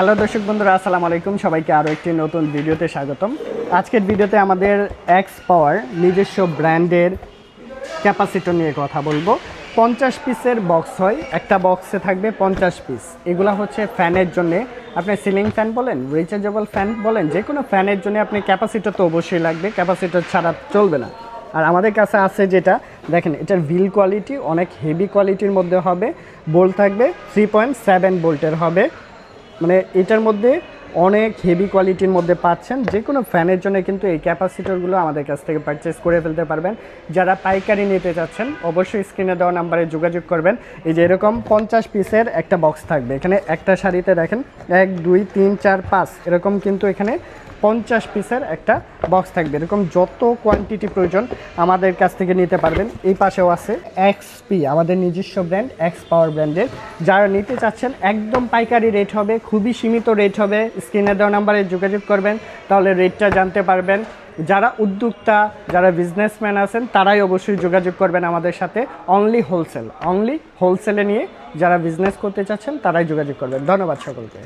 Hello দর্শক বন্ধুরা, আসসালামু আলাইকুম। সবাইকে আরও একটি নতুন ভিডিওতে স্বাগতম। আজকের ভিডিওতে আমাদের এক্স পাওয়ার নিজস্ব ব্র্যান্ডের ক্যাপাসিটর নিয়ে কথা বলবো। 50 পিসের বক্স হয়, একটা বক্সে থাকবে 50 পিস। এগুলা হচ্ছে ফ্যানের জন্য, আপনি সিলিং ফ্যান বলেন, রিচার্জেবল ফ্যান বলেন, যে কোনো ফ্যানের জন্য আপনি ক্যাপাসিটর তো অবশ্যই লাগবে, ক্যাপাসিটর ছাড়া চলবে না। আর আমাদের কাছে আছে যেটা দেখেন, এটার বিল কোয়ালিটি অনেক হেভি কোয়ালিটির মধ্যে হবে। বোল্ট থাকবে 3.7 ভোল্টের হবে, মানে এটার মধ্যে অনেক হেভি কোয়ালিটির মধ্যে পাচ্ছেন। যে কোনো ফ্যানের জন্য কিন্তু এই ক্যাপাসিটরগুলো আমাদের কাছ থেকে পারচেস করে ফেলতে পারবেন। যারা পাইকারি নিতে চাচ্ছেন অবশ্যই স্ক্রিনে দেওয়া নাম্বারে যোগাযোগ করবেন। এই যে এরকম 50 পিসের একটা বক্স থাকবে, এখানে একটা সারিতে দেখেন 1 2 3 4 5 এরকম, কিন্তু এখানে 50 পিসের একটা বক্স থাকবে। এরকম যত কোয়ান্টিটি প্রয়োজন আমাদের কাছ থেকে নিতে পারবেন। এই পাশেও আছে এক্সপি, আমাদের নিজস্ব ব্র্যান্ড এক্স পাওয়ার ব্র্যান্ডের। যারা নিতে চাচ্ছেন একদম পাইকারি রেট হবে, খুবই সীমিত রেট হবে। স্ক্রিনে দেওয়া নাম্বারে যোগাযোগ করবেন, তাহলে রেটটা জানতে পারবেন। যারা উদ্যোক্তা, যারা বিজনেসম্যান আছেন তারাই অবশ্যই যোগাযোগ করবেন আমাদের সাথে। অনলি হোলসেলে নিয়ে যারা বিজনেস করতে চাচ্ছেন তারাই যোগাযোগ করবেন। ধন্যবাদ সকলকে।